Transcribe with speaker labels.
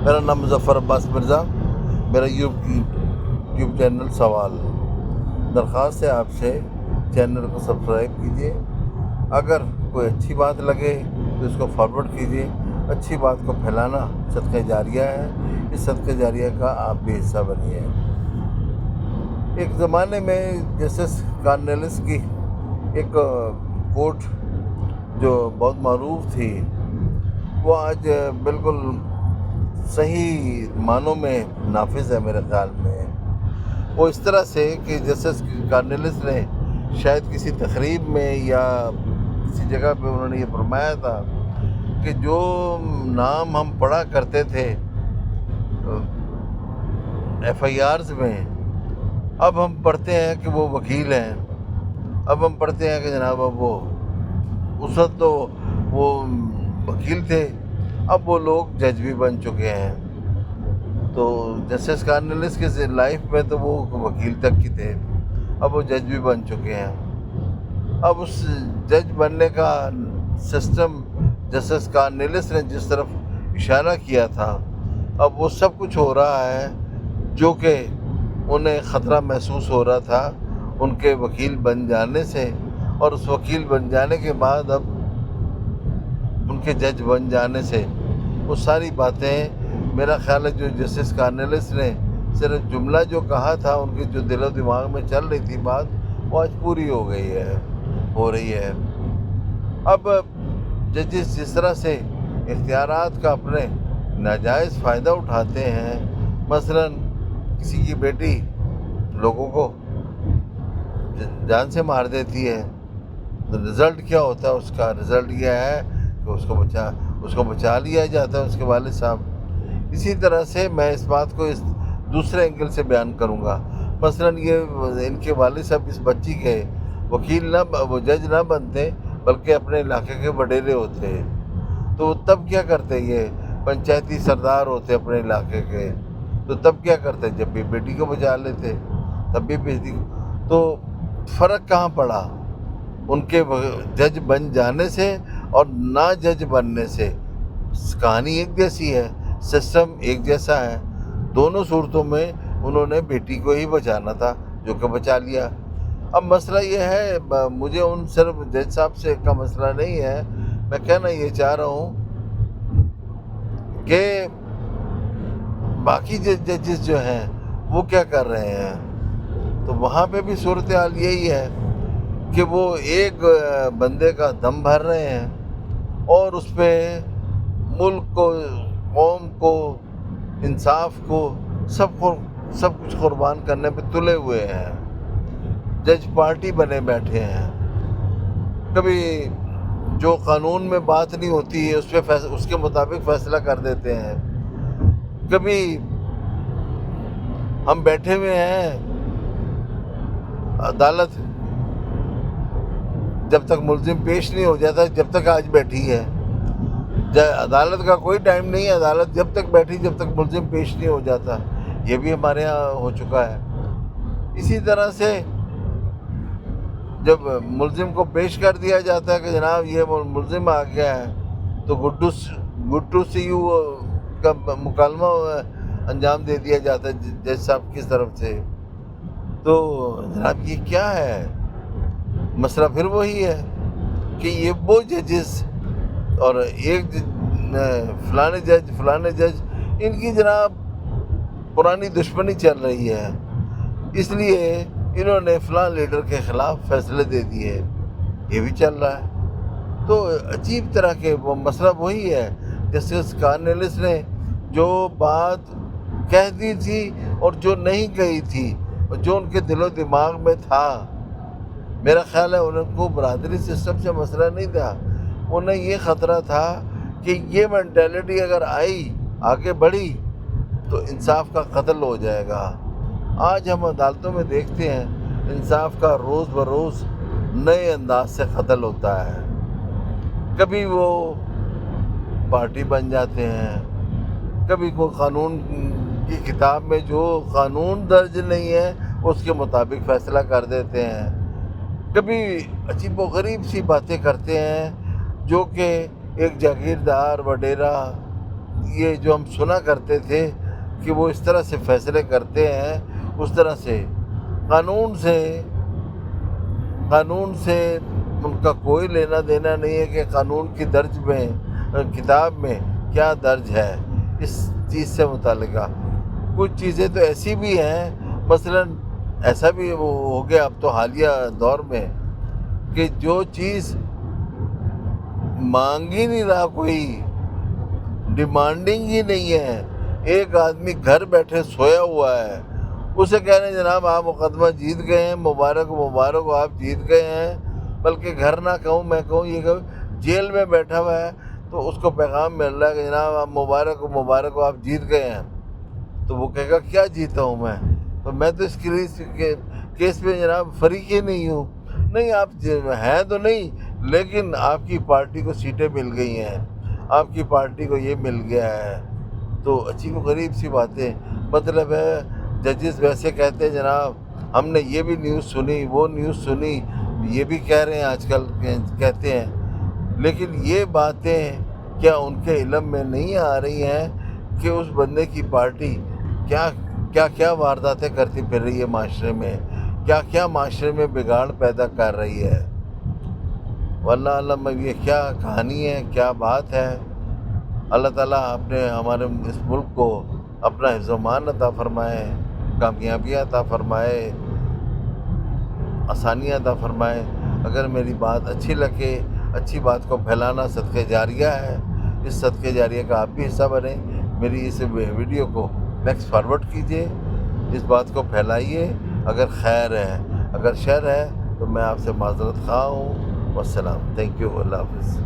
Speaker 1: میرا نام مظفر عباس مرزا، میرا یوٹیوب چینل سوال۔ درخواست ہے آپ سے چینل کو سبسکرائب کیجیے، اگر کوئی اچھی بات لگے تو اس کو فارورڈ کیجیے۔ اچھی بات کو پھیلانا صدقہ جاریہ ہے، اس صدقہ جاریہ کا آپ بھی حصہ بنیے۔ ایک زمانے میں جسٹس کارنیلس کی ایک کوٹ جو بہت معروف تھی، وہ آج بالکل صحیح معنوں میں نافذ ہے میرے خیال میں۔ وہ اس طرح سے کہ جسٹس کارنیلس نے شاید کسی تقریب میں یا کسی جگہ پہ انہوں نے یہ فرمایا تھا کہ جو نام ہم پڑھا کرتے تھے ایف آئی آرز میں، اب ہم پڑھتے ہیں کہ وہ وکیل ہیں، اب ہم پڑھتے ہیں کہ جناب اب وہ اس وقت تو وہ وکیل تھے، اب وہ لوگ جج بھی بن چکے ہیں۔ تو جسٹس کارنیلس کے لائف میں تو وہ وکیل تک کی تھے، اب وہ جج بھی بن چکے ہیں۔ اب اس جج بننے کا سسٹم جسٹس کارنیلس نے جس طرف اشارہ کیا تھا، اب وہ سب کچھ ہو رہا ہے جو کہ انہیں خطرہ محسوس ہو رہا تھا ان کے وکیل بن جانے سے، اور اس وکیل بن جانے کے بعد اب ان کے جج بن جانے سے۔ وہ ساری باتیں میرا خیال ہے جو جسٹس کارنیلس نے صرف جملہ جو کہا تھا، ان کے جو دل و دماغ میں چل رہی تھی بات، وہ آج پوری ہو رہی ہے۔ اب ججز جس طرح سے اختیارات کا اپنے ناجائز فائدہ اٹھاتے ہیں، مثلا کسی کی بیٹی لوگوں کو جان سے مار دیتی ہے، تو رزلٹ کیا ہوتا ہے؟ اس کا رزلٹ یہ ہے کہ اس کو بچا لیا جاتا ہے اس کے والد صاحب۔ اسی طرح سے میں اس بات کو اس دوسرے اینگل سے بیان کروں گا۔ مثلا یہ ان کے والد صاحب اس بچی کے وکیل وہ جج نہ بنتے بلکہ اپنے علاقے کے وڈیرے ہوتے، تو تب کیا کرتے؟ یہ پنچایتی سردار ہوتے اپنے علاقے کے، تو تب کیا کرتے؟ جب بھی بیٹی کو بچا لیتے، تب بھی بیٹی۔ تو فرق کہاں پڑا ان کے جج بن جانے سے اور نہ جج بننے سے؟ کہانی ایک جیسی ہے، سسٹم ایک جیسا ہے، دونوں صورتوں میں انہوں نے بیٹی کو ہی بچانا تھا جو کہ بچا لیا۔ اب مسئلہ یہ ہے، مجھے ان صرف جج صاحب سے کا مسئلہ نہیں ہے، میں کہنا یہ چاہ رہا ہوں کہ باقی ججز جو ہیں وہ کیا کر رہے ہیں؟ تو وہاں پہ بھی صورتحال یہی ہے کہ وہ ایک بندے کا دم بھر رہے ہیں اور اس پہ ملک کو، قوم کو، انصاف کو، سب کچھ قربان کرنے پہ تلے ہوئے ہیں۔ جج پارٹی بنے بیٹھے ہیں، کبھی جو قانون میں بات نہیں ہوتی ہے اس کے مطابق فیصلہ کر دیتے ہیں، کبھی ہم بیٹھے ہوئے ہیں عدالت جب تک ملزم پیش نہیں ہو جاتا، جب تک آج بیٹھی ہے عدالت کا کوئی ٹائم نہیں ہے، عدالت جب تک بیٹھی جب تک ملزم پیش نہیں ہو جاتا، یہ بھی ہمارے ہاں ہو چکا ہے۔ اسی طرح سے جب ملزم کو پیش کر دیا جاتا ہے کہ جناب یہ ملزم آ گیا ہے، تو گڈ ٹو سی یو کا مکالمہ انجام دے دیا جاتا ہے جج صاحب کی طرف سے۔ تو جناب یہ کیا ہے؟ مسئلہ پھر وہی ہے کہ یہ وہ ججز اور ایک فلانے جج ان کی جناب پرانی دشمنی چل رہی ہے، اس لیے انہوں نے فلاں لیڈر کے خلاف فیصلے دے دیے، یہ بھی چل رہا ہے۔ تو عجیب طرح کے وہ مسئلہ وہی ہے، جسٹس کارنیلس نے جو بات کہہ دی تھی اور جو نہیں کہی تھی اور جو ان کے دل و دماغ میں تھا، میرا خیال ہے ان کو برادری سسٹم سے مسئلہ نہیں تھا، انہیں یہ خطرہ تھا کہ یہ مینٹیلٹی اگر آگے بڑھی تو انصاف کا قتل ہو جائے گا۔ آج ہم عدالتوں میں دیکھتے ہیں انصاف کا روز بروز نئے انداز سے قتل ہوتا ہے، کبھی وہ پارٹی بن جاتے ہیں، کبھی کوئی قانون کی کتاب میں جو قانون درج نہیں ہے اس کے مطابق فیصلہ کر دیتے ہیں، کبھی عجیب و غریب سی باتیں کرتے ہیں جو کہ ایک جاگیردار وڈیرا یہ جو ہم سنا کرتے تھے کہ وہ اس طرح سے فیصلے کرتے ہیں، اس طرح سے قانون سے ان کا کوئی لینا دینا نہیں ہے کہ قانون کی درج میں کتاب میں کیا درج ہے اس چیز سے متعلقہ۔ کچھ چیزیں تو ایسی بھی ہیں، مثلاً ایسا بھی ہو گیا اب تو حالیہ دور میں کہ جو چیز مانگ ہی نہیں رہا، کوئی ڈیمانڈنگ ہی نہیں ہے، ایک آدمی گھر بیٹھے سویا ہوا ہے، اسے کہہ رہے ہیں جناب آپ مقدمہ جیت گئے ہیں، مبارک آپ جیت گئے ہیں، بلکہ گھر نہ کہوں میں کہوں یہ کہ جیل میں بیٹھا ہوا ہے تو اس کو پیغام مل رہا ہے کہ جناب آپ مبارک آپ جیت گئے ہیں۔ تو وہ کہے گا کیا جیتا ہوں تو میں تو اس کیس میں جناب فریق ہی نہیں ہوں۔ نہیں، آپ ہیں تو نہیں، لیکن آپ کی پارٹی کو سیٹیں مل گئی ہیں، آپ کی پارٹی کو یہ مل گیا ہے۔ تو عجیب و غریب سی باتیں، مطلب ہے ججز ویسے کہتے ہیں جناب ہم نے یہ بھی نیوز سنی، وہ نیوز سنی، یہ بھی کہہ رہے ہیں آج کل کہتے ہیں، لیکن یہ باتیں کیا ان کے علم میں نہیں آ رہی ہیں کہ اس بندے کی پارٹی کیا وارداتیں کرتی پھر رہی ہے معاشرے میں، کیا معاشرے میں بگاڑ پیدا کر رہی ہے۔ واللہ علم یہ کیا کہانی ہے، کیا بات ہے۔ اللہ تعالیٰ اپنے ہمارے اس ملک کو اپنا حفظ و امان عطا فرمائے، کامیابیاں عطا فرمائے، آسانیاں عطا فرمائے۔ اگر میری بات اچھی لگے، اچھی بات کو پھیلانا صدقہ جاریہ ہے، اس صدقہ جاریہ کا آپ بھی حصہ بنیں۔ میری اس ویڈیو کو نیکسٹ فارورڈ کیجئے، اس بات کو پھیلائیے، اگر خیر ہے، اگر شر ہے تو میں آپ سے معذرت خواہ ہوں۔ والسلام، تھینک یو، اللہ حافظ۔